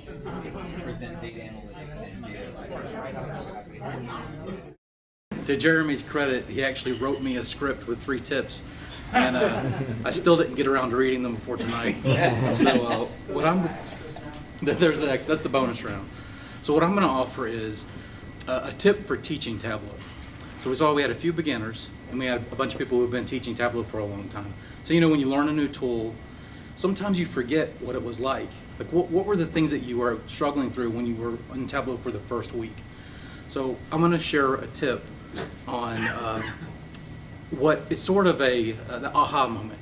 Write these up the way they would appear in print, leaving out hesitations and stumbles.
present data analytics and data. To Jeremy's credit, he actually wrote me a script with 3 tips, and I still didn't get around to reading them before tonight. So that's the bonus round. So what I'm going to offer is a tip for teaching Tableau. So we had a few beginners, and we had a bunch of people who've been teaching Tableau for a long time. So when you learn a new tool, sometimes you forget what it was like. Like what were the things that you were struggling through when you were in Tableau for the first week? So I'm going to share a tip on what is sort of the aha moment.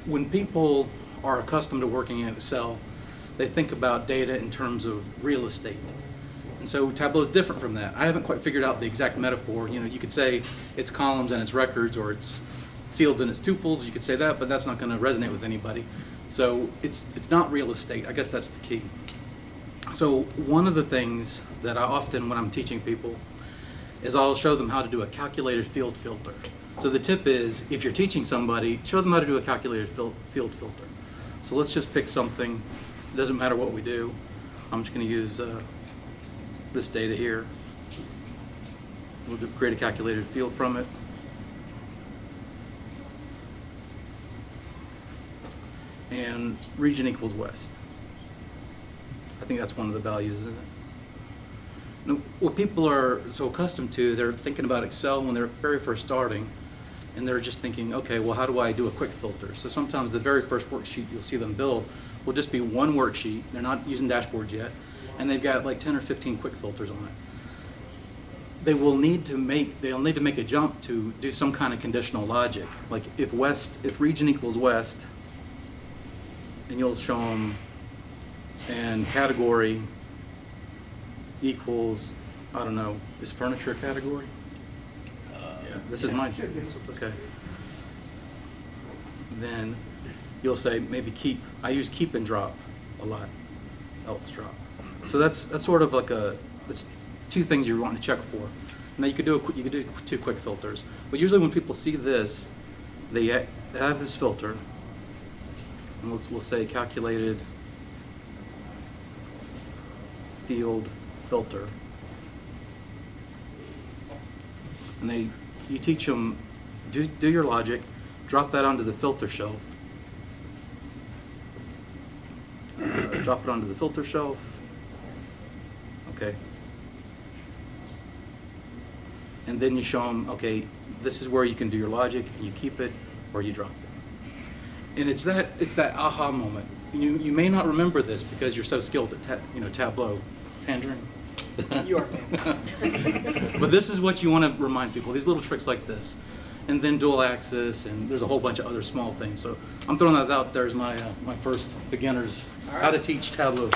When people are accustomed to working in Excel, they think about data in terms of real estate. And so Tableau is different from that. I haven't quite figured out the exact metaphor. You could say it's columns and it's records, or it's fields and it's tuples. You could say that, but that's not going to resonate with anybody. So it's not real estate. I guess that's the key. So one of the things that I often, when I'm teaching people, is I'll show them how to do a calculated field filter. So the tip is, if you're teaching somebody, show them how to do a calculated field filter. So let's just pick something. It doesn't matter what we do. I'm just going to use this data here. We'll create a calculated field from it. And region equals west. I think that's one of the values, isn't it? Now, what people are so accustomed to, they're thinking about Excel when they're very first starting, and they're just thinking, okay, well, how do I do a quick filter? So sometimes the very first worksheet you'll see them build will just be one worksheet. They're not using dashboards yet, and they've got like 10 or 15 quick filters on it. They'll need to make a jump to do some kind of conditional logic. Like if region equals west, and you'll show them, and category equals, I don't know, is furniture a category? Yeah. This is mine. Okay. Then you'll say maybe keep. I use keep and drop a lot. Else drop. So that's sort of like that's 2 things you want to check for. Now you could do 2 quick filters, but usually when people see this, they have this filter, and we'll say calculated field filter, and you teach them do your logic, drop that onto the filter shelf, drop it onto the filter shelf, okay, and then you show them, okay, this is where you can do your logic, and you keep it or you drop it, and it's that aha moment. You may not remember this because you're so skilled at Tableau. Tangerine. You are paying. But this is what you want to remind people, these little tricks like this. And then dual axis, and there's a whole bunch of other small things. So I'm throwing that out there as my first beginners, how to teach Tableau.